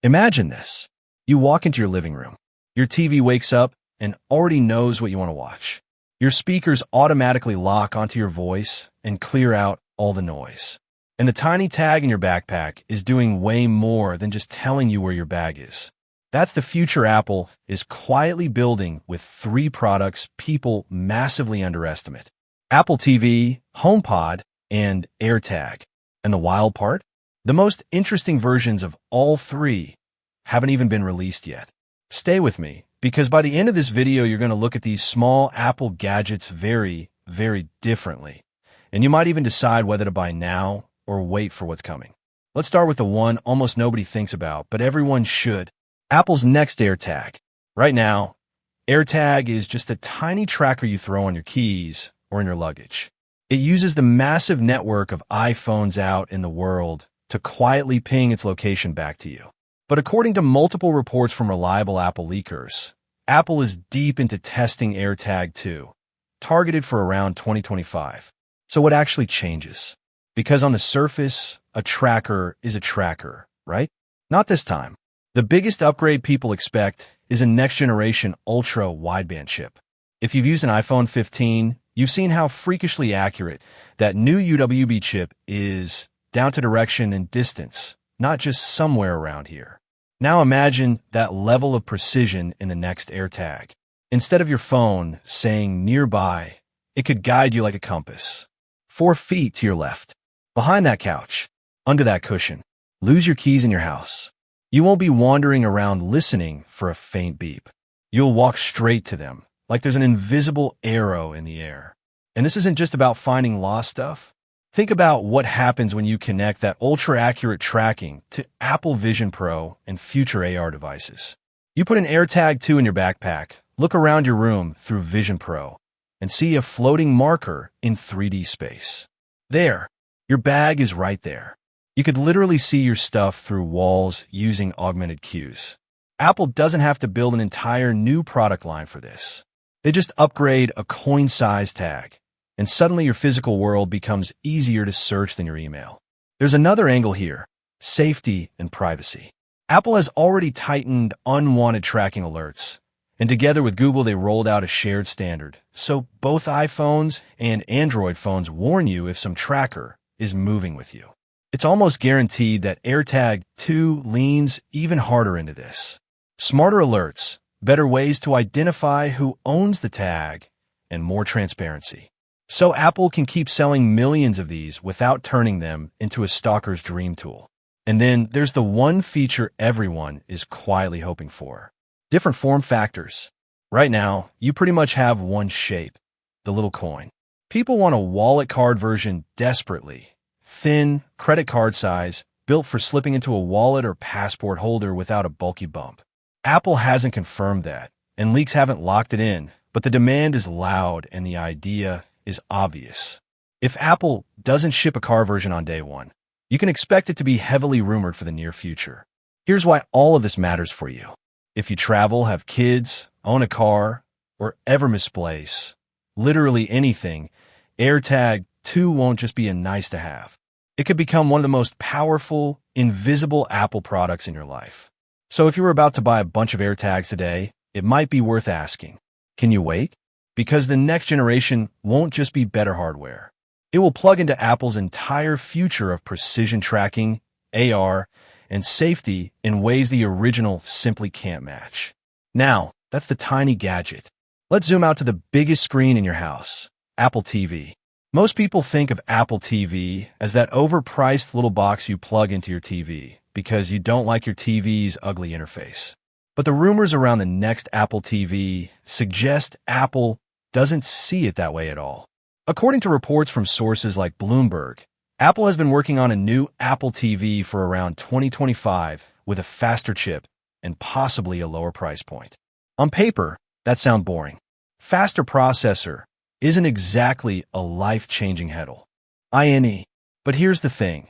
Imagine this. You walk into your living room. Your TV wakes up and already knows what you want to watch. Your speakers automatically lock onto your voice and clear out all the noise. And the tiny tag in your backpack is doing way more than just telling you where your bag is. That's the future Apple is quietly building with 3 products people massively underestimate: Apple TV, HomePod, and AirTag. And the wild part? The most interesting versions of all 3 haven't even been released yet. Stay with me, because by the end of this video, you're going to look at these small Apple gadgets very, very differently. And you might even decide whether to buy now or wait for what's coming. Let's start with the one almost nobody thinks about, but everyone should. Apple's next AirTag. Right now, AirTag is just a tiny tracker you throw on your keys or in your luggage. It uses the massive network of iPhones out in the world to quietly ping its location back to you. But according to multiple reports from reliable Apple leakers, Apple is deep into testing AirTag 2, targeted for around 2025. So what actually changes? Because on the surface, a tracker is a tracker, right? Not this time. The biggest upgrade people expect is a next-generation ultra-wideband chip. If you've used an iPhone 15, you've seen how freakishly accurate that new UWB chip is, down to direction and distance, not just somewhere around here. Now imagine that level of precision in the next AirTag. Instead of your phone saying nearby, it could guide you like a compass. 4 feet to your left, behind that couch, under that cushion. Lose your keys in your house. You won't be wandering around listening for a faint beep. You'll walk straight to them, like there's an invisible arrow in the air. And this isn't just about finding lost stuff. Think about what happens when you connect that ultra-accurate tracking to Apple Vision Pro and future AR devices. You put an AirTag 2 in your backpack, look around your room through Vision Pro, and see a floating marker in 3D space. There, your bag is right there. You could literally see your stuff through walls using augmented cues. Apple doesn't have to build an entire new product line for this. They just upgrade a coin-sized tag, and suddenly your physical world becomes easier to search than your email. There's another angle here: safety and privacy. Apple has already tightened unwanted tracking alerts, and together with Google, they rolled out a shared standard. So both iPhones and Android phones warn you if some tracker is moving with you. It's almost guaranteed that AirTag 2 leans even harder into this. Smarter alerts, better ways to identify who owns the tag, and more transparency. So Apple can keep selling millions of these without turning them into a stalker's dream tool. And then there's the one feature everyone is quietly hoping for: different form factors. Right now, you pretty much have one shape: the little coin. People want a wallet card version desperately. Thin, credit card size, built for slipping into a wallet or passport holder without a bulky bump. Apple hasn't confirmed that, and leaks haven't locked it in, but the demand is loud and the idea is obvious. If Apple doesn't ship a car version on day one, you can expect it to be heavily rumored for the near future. Here's why all of this matters for you. If you travel, have kids, own a car, or ever misplace literally anything, AirTag 2 won't just be a nice to have. It could become one of the most powerful, invisible Apple products in your life. So if you were about to buy a bunch of AirTags today, it might be worth asking, can you wait? Because the next generation won't just be better hardware. It will plug into Apple's entire future of precision tracking, AR, and safety in ways the original simply can't match. Now, that's the tiny gadget. Let's zoom out to the biggest screen in your house: Apple TV. Most people think of Apple TV as that overpriced little box you plug into your TV because you don't like your TV's ugly interface. But the rumors around the next Apple TV suggest Apple doesn't see it that way at all. According to reports from sources like Bloomberg, Apple has been working on a new Apple TV for around 2025 with a faster chip and possibly a lower price point. On paper, that sounds boring. Faster processor isn't exactly a life-changing heddle. But here's the thing.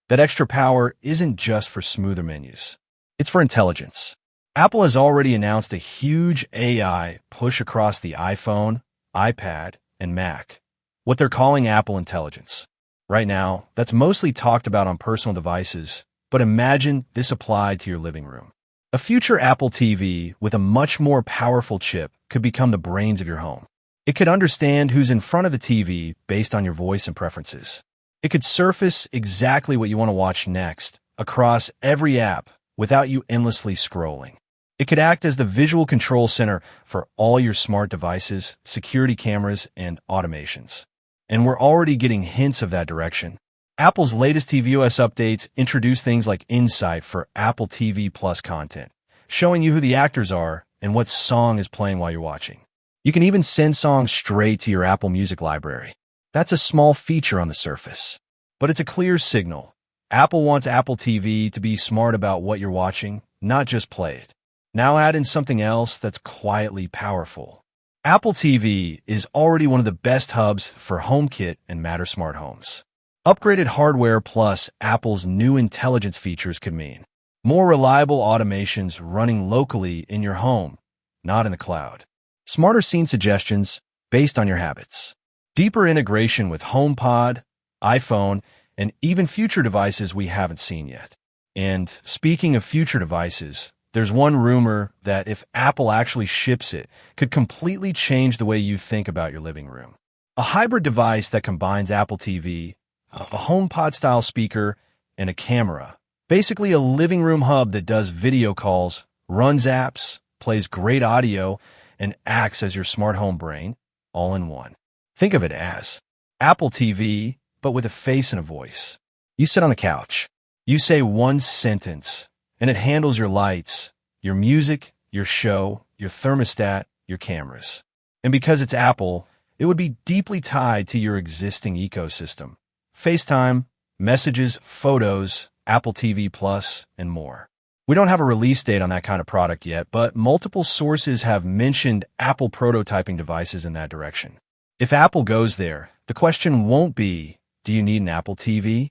That extra power isn't just for smoother menus. It's for intelligence. Apple has already announced a huge AI push across the iPhone, iPad, and Mac, what they're calling Apple Intelligence. Right now, that's mostly talked about on personal devices, But imagine this applied to your living room. A future Apple TV with a much more powerful chip could become the brains of your home. It could understand who's in front of the TV based on your voice and preferences. It could surface exactly what you want to watch next across every app without you endlessly scrolling. It could act as the visual control center for all your smart devices, security cameras, and automations. And we're already getting hints of that direction. Apple's latest tvOS updates introduce things like Insight for Apple TV Plus content, showing you who the actors are and what song is playing while you're watching. You can even send songs straight to your Apple Music library. That's a small feature on the surface, but it's a clear signal. Apple wants Apple TV to be smart about what you're watching, not just play it. Now add in something else that's quietly powerful. Apple TV is already one of the best hubs for HomeKit and Matter smart homes. Upgraded hardware plus Apple's new intelligence features could mean more reliable automations running locally in your home, not in the cloud. Smarter scene suggestions based on your habits. Deeper integration with HomePod, iPhone, and even future devices we haven't seen yet. And speaking of future devices, there's one rumor that if Apple actually ships it, could completely change the way you think about your living room. A hybrid device that combines Apple TV, a HomePod-style speaker, and a camera. Basically a living room hub that does video calls, runs apps, plays great audio, and acts as your smart home brain, all in one. Think of it as Apple TV, but with a face and a voice. You sit on the couch. You say one sentence, and it handles your lights, your music, your show, your thermostat, your cameras. And because it's Apple, it would be deeply tied to your existing ecosystem. FaceTime, messages, photos, Apple TV Plus, and more. We don't have a release date on that kind of product yet, but multiple sources have mentioned Apple prototyping devices in that direction. If Apple goes there, the question won't be, do you need an Apple TV?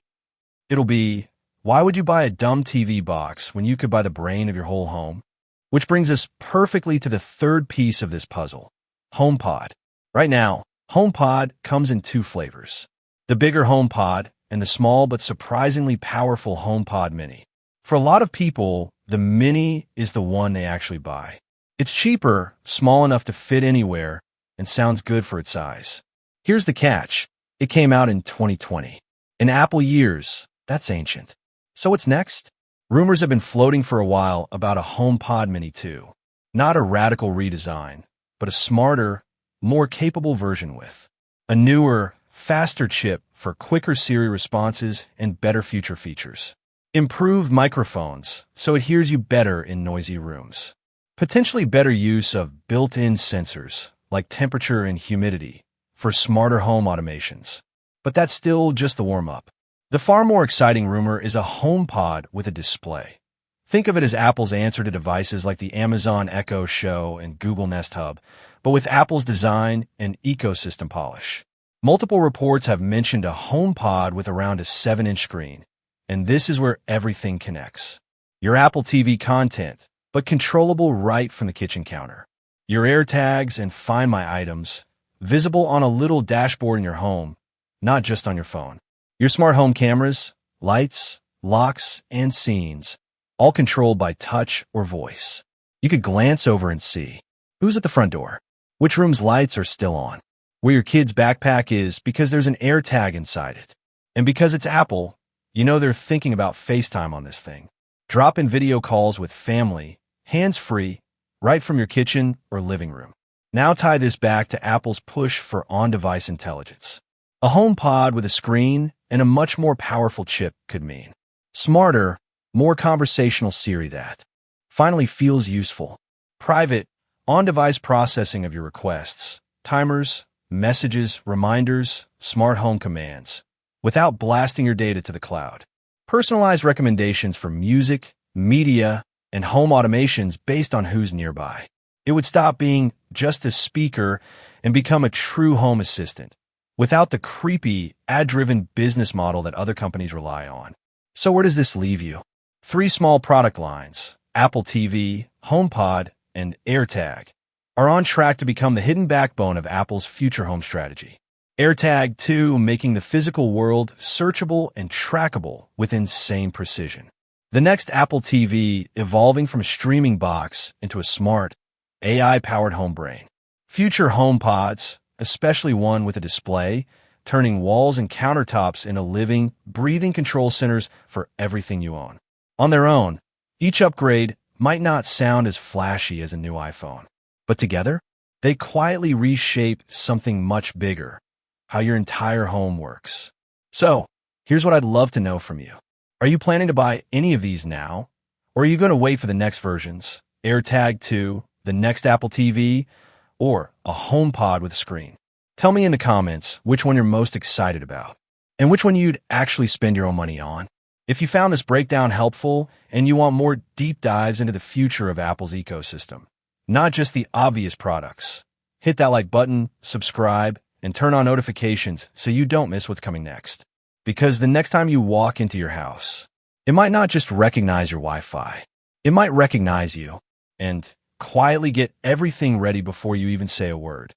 It'll be, why would you buy a dumb TV box when you could buy the brain of your whole home? Which brings us perfectly to the third piece of this puzzle, HomePod. Right now, HomePod comes in two flavors. The bigger HomePod and the small but surprisingly powerful HomePod Mini. For a lot of people, the Mini is the one they actually buy. It's cheaper, small enough to fit anywhere, and sounds good for its size. Here's the catch. It came out in 2020. In Apple years, that's ancient. So what's next? Rumors have been floating for a while about a HomePod Mini 2. Not a radical redesign, but a smarter, more capable version with a newer, faster chip for quicker Siri responses and better future features. Improved microphones, so it hears you better in noisy rooms. Potentially better use of built-in sensors, like temperature and humidity, for smarter home automations. But that's still just the warm-up. The far more exciting rumor is a HomePod with a display. Think of it as Apple's answer to devices like the Amazon Echo Show and Google Nest Hub, but with Apple's design and ecosystem polish. Multiple reports have mentioned a HomePod with around a 7-inch screen, and this is where everything connects. Your Apple TV content, but controllable right from the kitchen counter. Your AirTags and Find My items, visible on a little dashboard in your home, not just on your phone. Your smart home cameras, lights, locks, and scenes, all controlled by touch or voice. You could glance over and see who's at the front door, which room's lights are still on, where your kid's backpack is because there's an AirTag inside it. And because it's Apple, you know they're thinking about FaceTime on this thing. Drop-in video calls with family, hands-free, right from your kitchen or living room. Now tie this back to Apple's push for on-device intelligence. A HomePod with a screen and a much more powerful chip could mean smarter, more conversational Siri that finally feels useful. Private, on-device processing of your requests, timers, messages, reminders, smart home commands, without blasting your data to the cloud. Personalized recommendations for music, media, and home automations based on who's nearby. It would stop being just a speaker and become a true home assistant, without the creepy, ad-driven business model that other companies rely on. So where does this leave you? 3 small product lines, Apple TV, HomePod, and AirTag, are on track to become the hidden backbone of Apple's future home strategy. AirTag 2 making the physical world searchable and trackable with insane precision. The next Apple TV evolving from a streaming box into a smart, AI-powered home brain. Future HomePods, especially one with a display, turning walls and countertops into living, breathing control centers for everything you own. On their own, each upgrade might not sound as flashy as a new iPhone, but together, they quietly reshape something much bigger, how your entire home works. So, here's what I'd love to know from you. Are you planning to buy any of these now? Or are you going to wait for the next versions, AirTag 2, the next Apple TV, or a HomePod with a screen? Tell me in the comments which one you're most excited about, and which one you'd actually spend your own money on. If you found this breakdown helpful and you want more deep dives into the future of Apple's ecosystem, not just the obvious products, hit that like button, subscribe, and turn on notifications so you don't miss what's coming next. Because the next time you walk into your house, it might not just recognize your Wi-Fi. It might recognize you and quietly get everything ready before you even say a word.